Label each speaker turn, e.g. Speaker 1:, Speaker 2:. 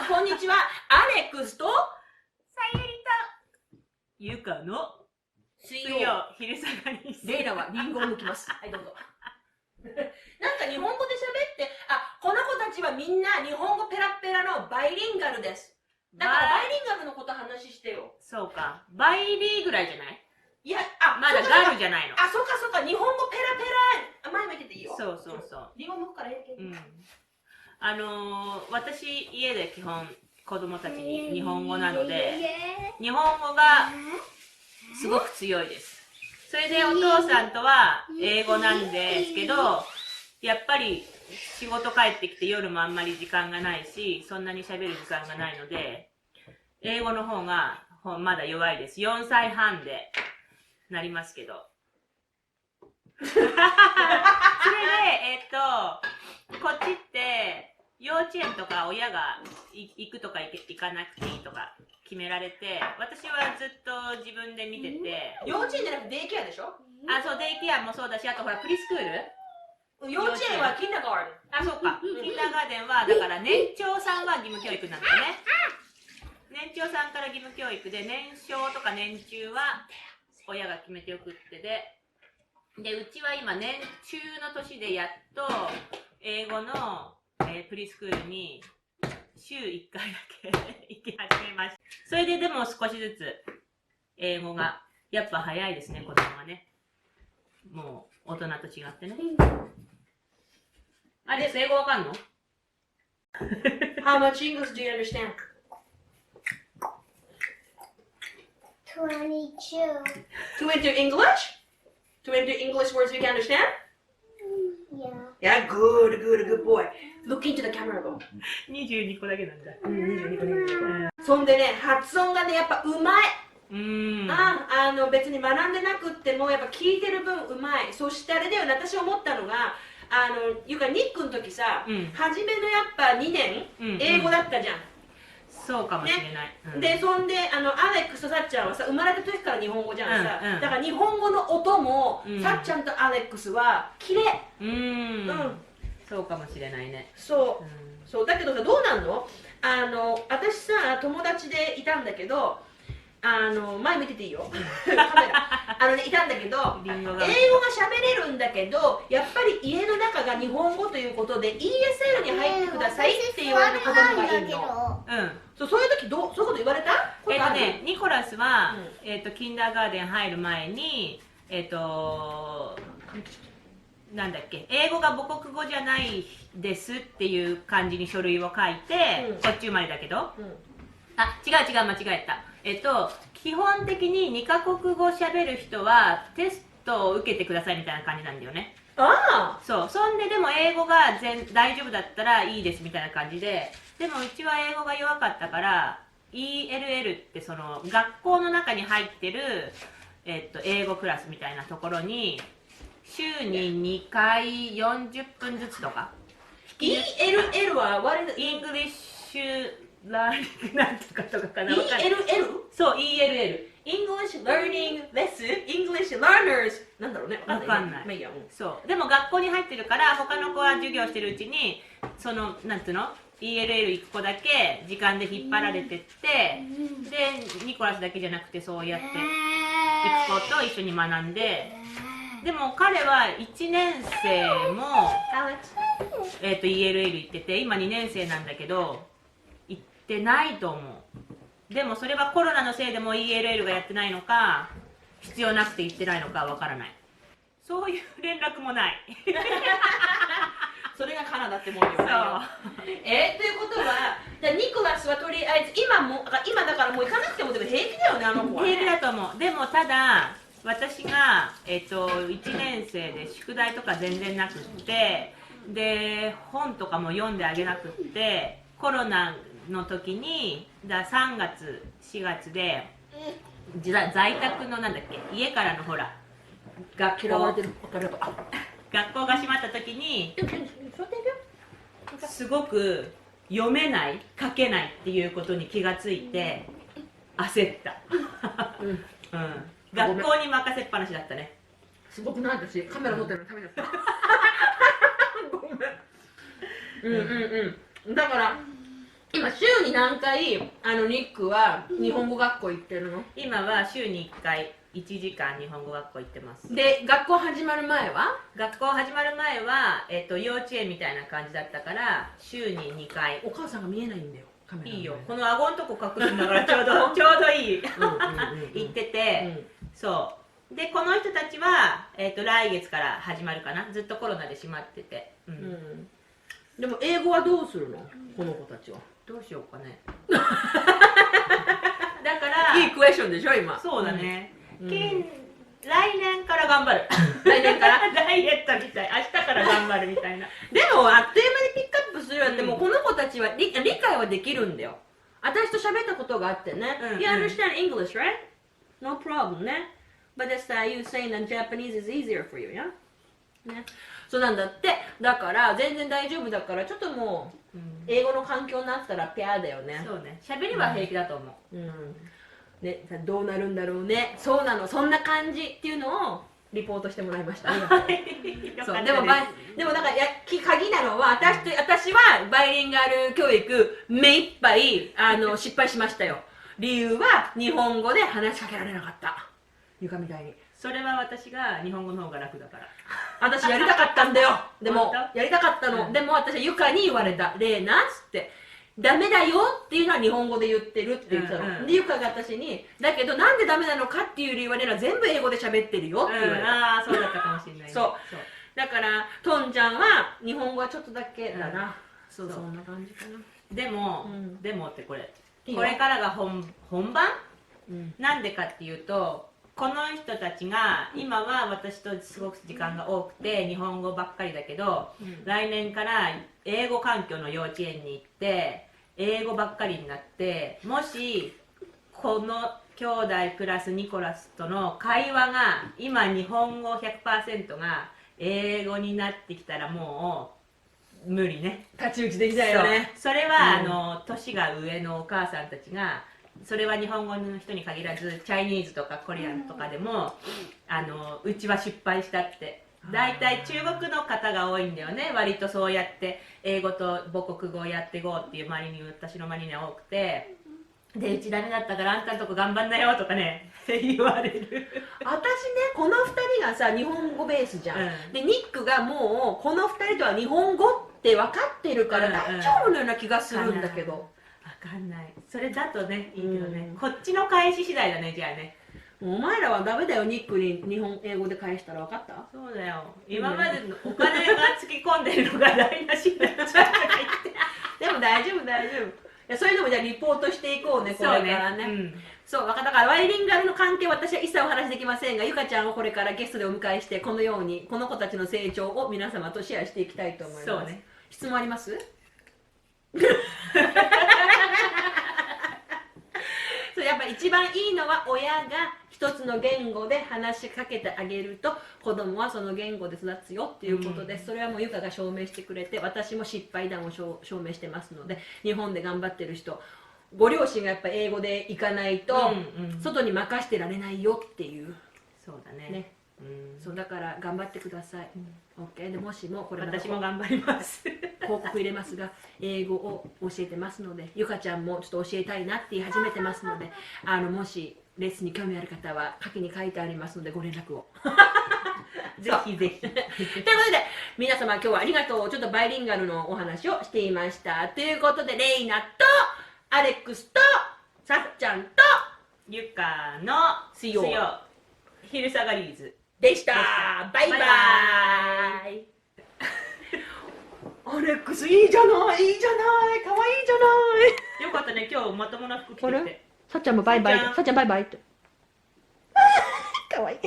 Speaker 1: こんにちは。アレックスと
Speaker 2: さゆりとゆかの
Speaker 1: 水
Speaker 2: 水曜昼下がり
Speaker 1: レイラはリンゴを抜きます。はい、どうぞ。なんか日本語で喋って、この子たちはみんな日本語ペラペラのバイリンガルです。だからバイリンガルのこと話してよ。
Speaker 2: そうか。バイリーぐらいじゃない？
Speaker 1: いや、
Speaker 2: まだガルじゃないの。
Speaker 1: そうかそうか。日本語ペラペラ。前向いてていいよ。
Speaker 2: そうそうそう。
Speaker 1: リンゴ向くから
Speaker 2: 私家で基本子供たちに日本語なので、日本語がすごく強いです。それでお父さんとは英語なんですけど、やっぱり仕事帰ってきて夜もあんまり時間がないし、そんなに喋る時間がないので、英語の方がまだ弱いです。4歳半でなりますけど。それで、こっちって幼稚園とか親が行くとか行かなくていいとか決められて、私はずっと自分で見てて。
Speaker 1: 幼稚園じゃなくてデイケアでしょ？
Speaker 2: そう、デイケアもそうだし、あとほら、プリスクール？
Speaker 1: 幼稚園はキンダーガーデン。
Speaker 2: そうか。キンダーガーデンは、だから年長さんは義務教育なんだよね。年長さんから義務教育で、年少とか年中は親が決めておくってで、うちは今年中の年でやっと英語の、プリスクールに週1回だけ行き始めました。それででも少しずつ英語がやっぱ早いですね、子供はね。もう大人と違ってね。アレス、英語わかんの？
Speaker 1: How much English do you understand?
Speaker 3: 22.
Speaker 1: 22 English? 22 English words you can understand?
Speaker 3: Yeah.
Speaker 1: Yeah, good boy. Look into the camera, go.
Speaker 2: 22個だけなんだ。
Speaker 1: そんでね、発音がね、やっぱうまい。別に学んでなくっても、やっぱ聞いてる分うまい。そしてあれだよね、私思ったのが、ニックの時さ、初めのやっぱ2年、英語だったじゃん。
Speaker 2: そうかもしれない。
Speaker 1: で、そんで、アレックスとさっちゃんはさ、生まれた時から日本語じゃんさ。だから日本語の音も、さっちゃんとアレックスは、綺麗。
Speaker 2: そうかもしれないね。
Speaker 1: そう。そう、だけどさ、どうなんの？私さ、友達でいたんだけど、前見てていいよ。カメラ。いたんだけど、英語が喋れるんだけど、やっぱり家の中が日本語ということで、ESL に入ってくださいって言われる子供がいるの。そういう時そういうこと言われた？
Speaker 2: ニコラスは、キンダーガーデン入る前に、なんだっけ、英語が母国語じゃないですっていう感じに書類を書いて、こっち生まれだけど、違う間違えた。基本的に2カ国語喋る人はテストを受けてくださいみたいな感じなんだよね。そう。そんででも英語が大丈夫だったらいいですみたいな感じで、でもうちは英語が弱かったから、ELL ってその学校の中に入ってる、英語クラスみたいなところに、週に2回40分ずつとか。
Speaker 1: ELL は
Speaker 2: イングリッシュラーニングなんとかとかかな。
Speaker 1: ELL？
Speaker 2: そう、ELL。
Speaker 1: English Learning Lesson English Learners なんだろうね。
Speaker 2: わかんない。そう。でも学校に入ってるから、他の子は授業してるうちに、その、なんつうの？ ELL 行く子だけ時間で引っ張られてって、で、ニコラスだけじゃなくてそうやって行く子と一緒に学んで、でも彼は1年生も、ELL 行ってて、今2年生なんだけど、行ってないと思う。でもそれはコロナのせいでも ELL がやってないのか、必要なくて行ってないのかわからない。そういう連絡もない。
Speaker 1: それがカナダってもんよ。そう。ということは、ニコラスはとりあえず今だからもう行かなくてもでも平気だよね、あの子は、ね。
Speaker 2: 平気だと思う。でもただ、私が、1年生で宿題とか全然なくって、で、本とかも読んであげなくって、コロナの時に3月4月で在宅のなんだっけ、家からのほら学校が閉まった時にすごく読めない書けないっていうことに気がついて焦った。学校に任せっぱなしだったね。
Speaker 1: すごくない？私カメラ持ってるのためだった。ごめん。だから今今週に何回ニックは日本語学校行ってるの？
Speaker 2: 今は週に1回1時間日本語学校行ってます。
Speaker 1: で学校始まる前は？
Speaker 2: 学校始まる前は、幼稚園みたいな感じだったから週に2回。
Speaker 1: お母さんが見えないんだよ、カメラの前。
Speaker 2: いいよ、この顎のとこ隠すんだからちょうどいい行ってて、そうでこの人たちは、来月から始まるかな。ずっとコロナで閉まってて、
Speaker 1: でも英語はどうするの、この子たちは。
Speaker 2: どうしようかねだから
Speaker 1: いいクエスチョンでしょ今。
Speaker 2: そうだね、来年から頑張る
Speaker 1: 来年から
Speaker 2: ダイエットみたい、明日から頑張るみたいな。
Speaker 1: でもあっという間にピックアップするよって、もうこの子たちは理解はできるんだよ。私と喋ったことがあってね、You understand English, right? No problem ね。But that's you saying that Japanese is easier for you, yeah? ね。そうなんだって。だから全然大丈夫だから、ちょっともう英語の環境になったらペアだよね。
Speaker 2: そうね、喋りは平気だと思う。
Speaker 1: ね、どうなるんだろうね。そうなの、そんな感じっていうのをリポートしてもらいました。そうでもだから鍵なのは私はバイリンガル教育目いっぱい失敗しましたよ。理由は日本語で話しかけられなかった。ゆかみたいに。
Speaker 2: それは私が日本語の方が楽だから。
Speaker 1: 私やりたかったんだよ。でもやりたかったの。でも私はゆかに言われた。レーナっつって。ダメだよっていうのは日本語で言ってるって言ってたの。でゆかが私にだけどなんでダメなのかっていう理由はね、全部英語で喋ってるよって言われた。
Speaker 2: ああそうだったかもしれないね。
Speaker 1: そうだからトンちゃんは日本語はちょっとだけだな。そんな感じかな。
Speaker 2: でもってこれからが本番なんでかっていうと、この人たちが今は私とすごく時間が多くて日本語ばっかりだけど、来年から英語環境の幼稚園に行って英語ばっかりになって、もしこの兄弟プラスニコラスとの会話が今日本語 100% が英語になってきたらもう無理ね。
Speaker 1: 太刀打ちできないよね。
Speaker 2: それは、年が上のお母さんたちが、それは日本語の人に限らずチャイニーズとかコリアンとかでもうちは失敗したって。大体中国の方が多いんだよね。割とそうやって英語と母国語をやっていこうっていう周りに、私の周りには多くて、でうちダメだったからあんたのとこ頑張んなよとかね言われる。
Speaker 1: 私ね、この2人がさ日本語ベースじゃん、でニックがもうこの2人とは日本語って分かってるから大丈夫のような気がするんだけど、
Speaker 2: 分かんない。それだとねいいけどね、こっちの返し次第だね。じゃあね、
Speaker 1: お前らはダメだよ。ニックに英語で返したら分かった？
Speaker 2: そうだよ、今までのお金がつぎ込んでるのが台無しになっちゃうとか
Speaker 1: 言ってでも大丈夫大丈夫。いや、そういうのもじゃあリポートしていこうね、これからね。そう、だからバイリンガルの関係は私は一切お話しできませんが、ゆかちゃんをこれからゲストでお迎えしてこのようにこの子たちの成長を皆様とシェアしていきたいと思います。
Speaker 2: そうね。
Speaker 1: 質問あります？そう、やっぱ一番いいのは親が一つの言語で話しかけてあげると子供はその言語で育つよっていうことで、それはもうゆかが証明してくれて、私も失敗談を証明してますので、日本で頑張ってる人、ご両親がやっぱ英語で行かないと外に任してられないよっていう。
Speaker 2: そうだね。
Speaker 1: そうだから頑張ってください。OK。でもしもこれ
Speaker 2: 私も頑張ります。
Speaker 1: 広告入れますが、英語を教えてますので、ゆかちゃんもちょっと教えたいなって言い始めてますので、もしレッスンに興味ある方は書きに書いてありますのでご連絡を。
Speaker 2: ぜひぜひ。ということ
Speaker 1: で皆様今日はありがとう。ちょっとバイリンガルのお話をしていました。ということでレイナとアレックスとさっちゃんと
Speaker 2: ゆかの
Speaker 1: 水曜
Speaker 2: 昼下がりーズ
Speaker 1: でした。バイバイ。アレックスいいじゃない、いいじゃない、かわいいじゃない。
Speaker 2: よかったね、今日まともな服着てて。
Speaker 1: さっちゃんもバイバイ。さっちゃんバイバイって。かわいい。